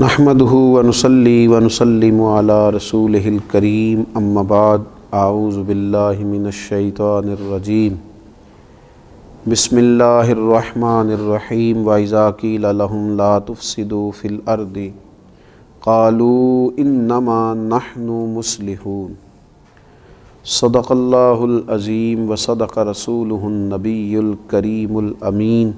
نحمدہ ونصلی ونسلم علی رسولہ الکریم اما بعد اعوذ باللہ من الشیطان الرجیم بسم اللہ الرحمن الرحیم وَإِذَا قِيلَ لَهُمْ لَا تُفْسِدُوا فِي الْأَرْضِ قَالُوا إِنَّمَا نَحْنُ مُصْلِحُونَ صدق اللہ العظیم وصدق رسولہ النبی الکریم الامین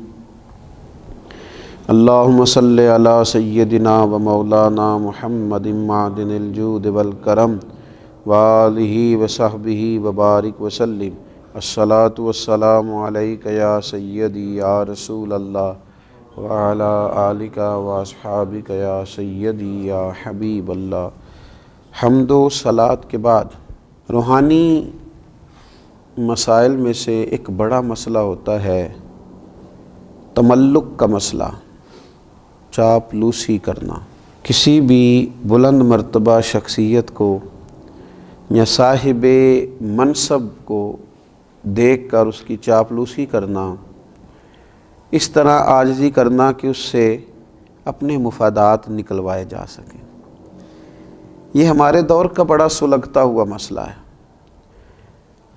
اللہم صلی علی سیدنا و مولانا محمد معدن الجود والکرم وآلہ وصحبہ وبارک وسلم الصلاۃ والسلام علیک یا سیدی یا رسول اللہ وعلی آلک واصحابک یا سیدی یا حبیب اللہ۔ حمد و صلاۃ کے بعد روحانی مسائل میں سے ایک بڑا مسئلہ ہوتا ہے تملق کا مسئلہ، چاپلوسی کرنا۔ کسی بھی بلند مرتبہ شخصیت کو یا صاحب منصب کو دیکھ کر اس کی چاپلوسی کرنا، اس طرح عاجزی کرنا کہ اس سے اپنے مفادات نکلوائے جا سکیں، یہ ہمارے دور کا بڑا سلگتا ہوا مسئلہ ہے۔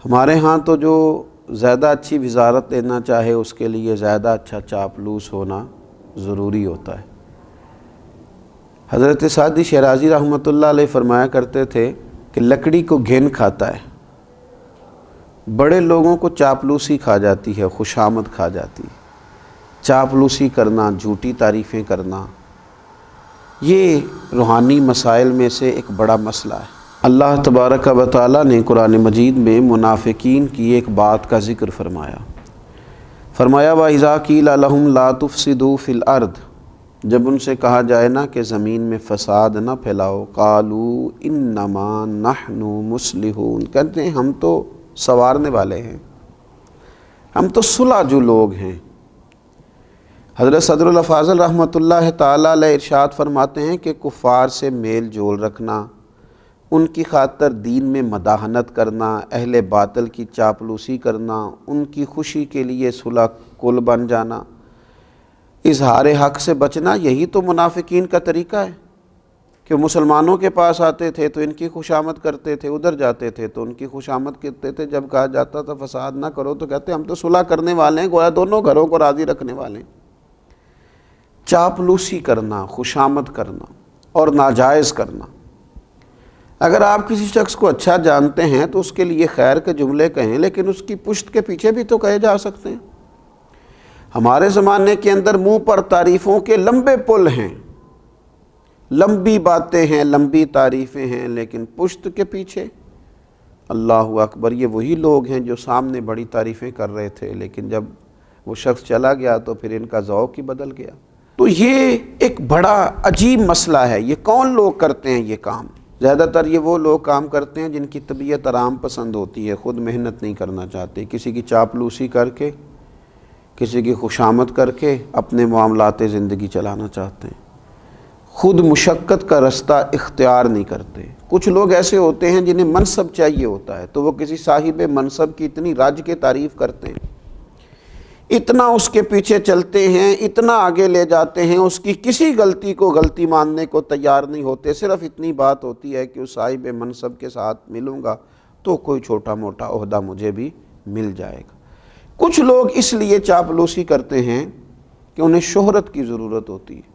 ہمارے ہاں تو جو زیادہ اچھی وزارت لینا چاہے اس کے لیے زیادہ اچھا چاپلوس ہونا ضروری ہوتا ہے۔ حضرت سعدی شیرازی رحمۃ اللہ علیہ فرمایا کرتے تھے کہ لکڑی کو گھن کھاتا ہے، بڑے لوگوں کو چاپلوسی کھا جاتی ہے، خوشامد کھا جاتی ہے۔ چاپلوسی کرنا، جھوٹی تعریفیں کرنا، یہ روحانی مسائل میں سے ایک بڑا مسئلہ ہے۔ اللہ تبارک و تعالیٰ نے قرآن مجید میں منافقین کی ایک بات کا ذکر فرمایا۔ وَإِذَا قِيلَ لَهُمْ لَا تُفْسِدُوا فِي الْأَرْضِ، جب ان سے کہا جائے نا کہ زمین میں فساد نہ پھیلاؤ، قَالُوا إِنَّمَا نَحْنُ مُصْلِحُونَ، کہتے ہیں ہم تو سنوارنے والے ہیں، ہم تو صلح جو لوگ ہیں۔ حضرت صدر الافاضل رحمۃ اللہ تعالیٰ علیہ ارشاد فرماتے ہیں کہ کفار سے میل جول رکھنا، ان کی خاطر دین میں مداحنت کرنا، اہل باطل کی چاپلوسی کرنا، ان کی خوشی کے لیے صلح کل بن جانا، اظہار حق سے بچنا، یہی تو منافقین کا طریقہ ہے کہ مسلمانوں کے پاس آتے تھے تو ان کی خوشامد کرتے تھے، ادھر جاتے تھے تو ان کی خوشامد کرتے تھے، جب کہا جاتا تھا فساد نہ کرو تو کہتے ہم تو صلح کرنے والے ہیں، گویا دونوں گھروں کو راضی رکھنے والے ہیں۔ چاپلوسی کرنا، خوشامد کرنا اور ناجائز کرنا۔ اگر آپ کسی شخص کو اچھا جانتے ہیں تو اس کے لیے خیر کے جملے کہیں، لیکن اس کی پشت کے پیچھے بھی تو کہے جا سکتے ہیں۔ ہمارے زمانے کے اندر منہ پر تعریفوں کے لمبے پل ہیں، لمبی باتیں ہیں، لمبی تعریفیں ہیں، لیکن پشت کے پیچھے اللہ اکبر، یہ وہی لوگ ہیں جو سامنے بڑی تعریفیں کر رہے تھے، لیکن جب وہ شخص چلا گیا تو پھر ان کا ذوق ہی بدل گیا۔ تو یہ ایک بڑا عجیب مسئلہ ہے۔ یہ کون لوگ کرتے ہیں یہ کام؟ زیادہ تر یہ وہ لوگ کام کرتے ہیں جن کی طبیعت آرام پسند ہوتی ہے، خود محنت نہیں کرنا چاہتے، کسی کی چاپلوسی کر کے، کسی کی خوشامد کر کے اپنے معاملات زندگی چلانا چاہتے ہیں، خود مشقت کا رستہ اختیار نہیں کرتے۔ کچھ لوگ ایسے ہوتے ہیں جنہیں منصب چاہیے ہوتا ہے تو وہ کسی صاحب منصب کی اتنی رج کے تعریف کرتے ہیں، اتنا اس کے پیچھے چلتے ہیں، اتنا آگے لے جاتے ہیں، اس کی کسی غلطی کو غلطی ماننے کو تیار نہیں ہوتے۔ صرف اتنی بات ہوتی ہے کہ اس صاحب منصب کے ساتھ ملوں گا تو کوئی چھوٹا موٹا عہدہ مجھے بھی مل جائے گا۔ کچھ لوگ اس لیے چاپلوسی کرتے ہیں کہ انہیں شہرت کی ضرورت ہوتی ہے،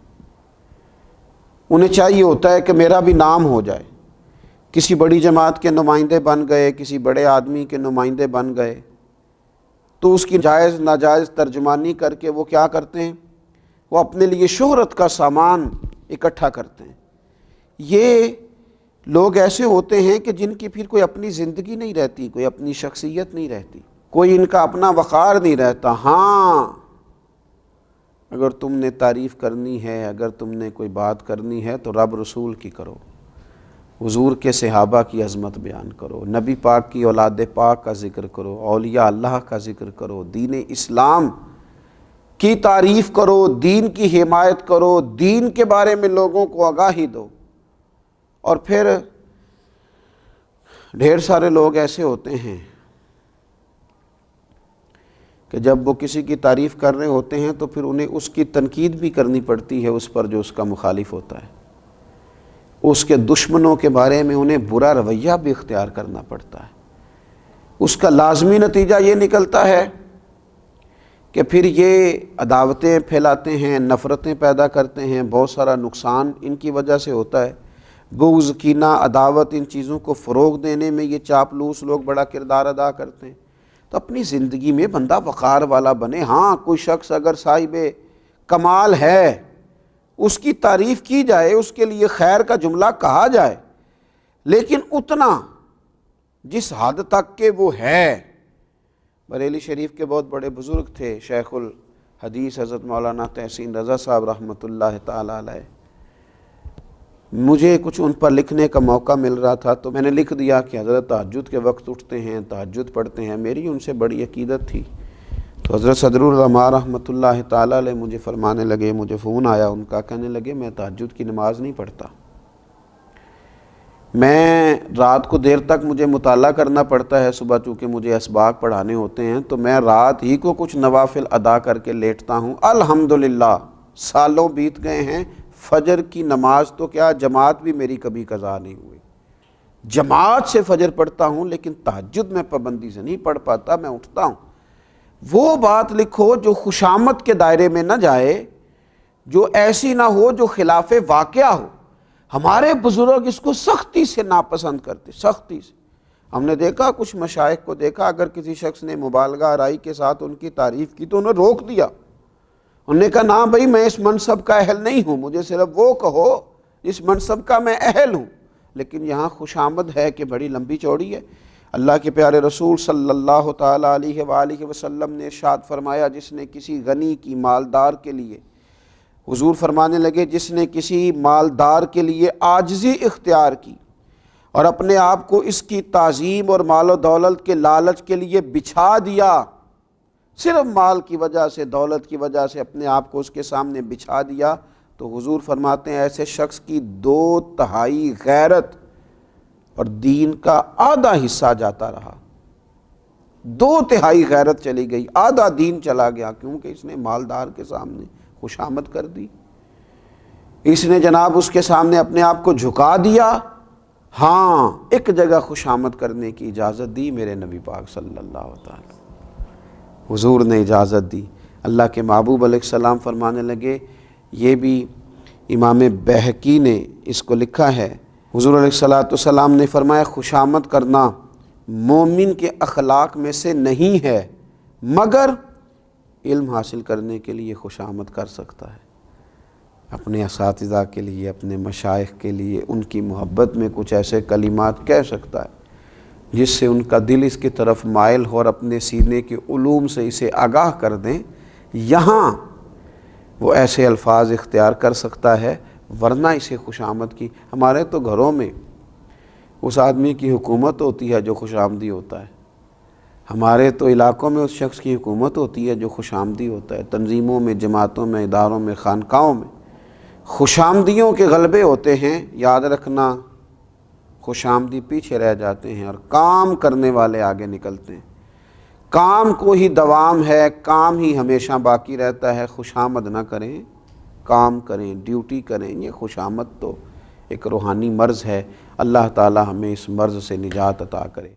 انہیں چاہیے ہوتا ہے کہ میرا بھی نام ہو جائے، کسی بڑی جماعت کے نمائندے بن گئے، کسی بڑے آدمی کے نمائندے بن گئے تو اس کی جائز ناجائز ترجمانی کر کے وہ کیا کرتے ہیں، وہ اپنے لیے شہرت کا سامان اکٹھا کرتے ہیں۔ یہ لوگ ایسے ہوتے ہیں کہ جن کی پھر کوئی اپنی زندگی نہیں رہتی، کوئی اپنی شخصیت نہیں رہتی، کوئی ان کا اپنا وقار نہیں رہتا۔ ہاں، اگر تم نے تعریف کرنی ہے، اگر تم نے کوئی بات کرنی ہے تو رب رسول کی کرو، حضور کے صحابہ کی عظمت بیان کرو، نبی پاک کی اولاد پاک کا ذکر کرو، اولیاء اللہ کا ذکر کرو، دین اسلام کی تعریف کرو، دین کی حمایت کرو، دین کے بارے میں لوگوں کو آگاہی دو۔ اور پھر ڈھیر سارے لوگ ایسے ہوتے ہیں کہ جب وہ کسی کی تعریف کر رہے ہوتے ہیں تو پھر انہیں اس کی تنقید بھی کرنی پڑتی ہے اس پر جو اس کا مخالف ہوتا ہے۔ اس کے دشمنوں کے بارے میں انہیں برا رویہ بھی اختیار کرنا پڑتا ہے۔ اس کا لازمی نتیجہ یہ نکلتا ہے کہ پھر یہ عداوتیں پھیلاتے ہیں، نفرتیں پیدا کرتے ہیں، بہت سارا نقصان ان کی وجہ سے ہوتا ہے۔ بغض، کینہ، عداوت، ان چیزوں کو فروغ دینے میں یہ چاپلوس لوگ بڑا کردار ادا کرتے ہیں۔ تو اپنی زندگی میں بندہ وقار والا بنے۔ ہاں، کوئی شخص اگر صاحب کمال ہے، اس کی تعریف کی جائے، اس کے لیے خیر کا جملہ کہا جائے، لیکن اتنا جس حد تک کہ وہ ہے۔ بریلی شریف کے بہت بڑے بزرگ تھے، شیخ الحدیث حضرت مولانا تحسین رضا صاحب رحمۃ اللہ تعالی علیہ۔ مجھے کچھ ان پر لکھنے کا موقع مل رہا تھا تو میں نے لکھ دیا کہ حضرت تہجد کے وقت اٹھتے ہیں، تہجد پڑھتے ہیں۔ میری ان سے بڑی عقیدت تھی۔ تو حضرت صدر العلماء رحمۃ اللہ تعالی علیہ مجھے فرمانے لگے، مجھے فون آیا ان کا، کہنے لگے میں تہجد کی نماز نہیں پڑھتا، میں رات کو دیر تک مجھے مطالعہ کرنا پڑتا ہے، صبح چونکہ مجھے اسباق پڑھانے ہوتے ہیں تو میں رات ہی کو کچھ نوافل ادا کر کے لیٹتا ہوں۔ الحمدللہ سالوں بیت گئے ہیں، فجر کی نماز تو کیا جماعت بھی میری کبھی قضا نہیں ہوئی، جماعت سے فجر پڑھتا ہوں، لیکن تہجد میں پابندی سے نہیں پڑھ پاتا، میں اٹھتا ہوں۔ وہ بات لکھو جو خوشامد کے دائرے میں نہ جائے، جو ایسی نہ ہو جو خلاف واقعہ ہو۔ ہمارے بزرگ اس کو سختی سے ناپسند کرتے، سختی سے۔ ہم نے دیکھا کچھ مشائخ کو دیکھا، اگر کسی شخص نے مبالغہ آرائی کے ساتھ ان کی تعریف کی تو انہیں روک دیا، انہوں نے کہا نہ بھائی میں اس منصب کا اہل نہیں ہوں، مجھے صرف وہ کہو اس منصب کا میں اہل ہوں۔ لیکن یہاں خوشامد ہے کہ بڑی لمبی چوڑی ہے۔ اللہ کے پیارے رسول صلی اللہ تعالیٰ علیہ وآلہ وسلم نے ارشاد فرمایا، جس نے کسی غنی کی، مالدار کے لیے، حضور فرمانے لگے جس نے کسی مالدار کے لیے عاجزی اختیار کی اور اپنے آپ کو اس کی تعظیم اور مال و دولت کے لالچ کے لیے بچھا دیا، صرف مال کی وجہ سے، دولت کی وجہ سے اپنے آپ کو اس کے سامنے بچھا دیا، تو حضور فرماتے ہیں ایسے شخص کی 2/3 غیرت اور دین کا آدھا حصہ جاتا رہا۔ 2/3 غیرت چلی گئی، آدھا دین چلا گیا، کیونکہ اس نے مالدار کے سامنے خوشامد کر دی، اس نے جناب اس کے سامنے اپنے آپ کو جھکا دیا۔ ہاں، ایک جگہ خوشامد کرنے کی اجازت دی میرے نبی پاک صلی اللہ تعالی، حضور نے اجازت دی۔ اللہ کے محبوب علیہ السلام فرمانے لگے، یہ بھی امام بہقی نے اس کو لکھا ہے، حضور علیہ السلام نے فرمایا خوشامد کرنا مومن کے اخلاق میں سے نہیں ہے، مگر علم حاصل کرنے کے لیے خوشامد کر سکتا ہے، اپنے اساتذہ کے لیے، اپنے مشائخ کے لیے، ان کی محبت میں کچھ ایسے کلمات کہہ سکتا ہے جس سے ان کا دل اس کی طرف مائل ہو اور اپنے سینے کے علوم سے اسے آگاہ کر دیں۔ یہاں وہ ایسے الفاظ اختیار کر سکتا ہے، ورنہ اسے خوشامد کی، ہمارے تو گھروں میں اس آدمی کی حکومت ہوتی ہے جو خوش آمدی ہوتا ہے، ہمارے تو علاقوں میں اس شخص کی حکومت ہوتی ہے جو خوش آمدی ہوتا ہے، تنظیموں میں، جماعتوں میں، اداروں میں، خانقاہوں میں خوش آمدیوں کے غلبے ہوتے ہیں۔ یاد رکھنا، خوش آمدی پیچھے رہ جاتے ہیں اور کام کرنے والے آگے نکلتے ہیں۔ کام کو ہی دوام ہے، کام ہی ہمیشہ باقی رہتا ہے، خوش آمد نہ کریں، کام کریں، ڈیوٹی کریں۔ یہ خوش آمد تو ایک روحانی مرض ہے، اللہ تعالی ہمیں اس مرض سے نجات عطا کرے۔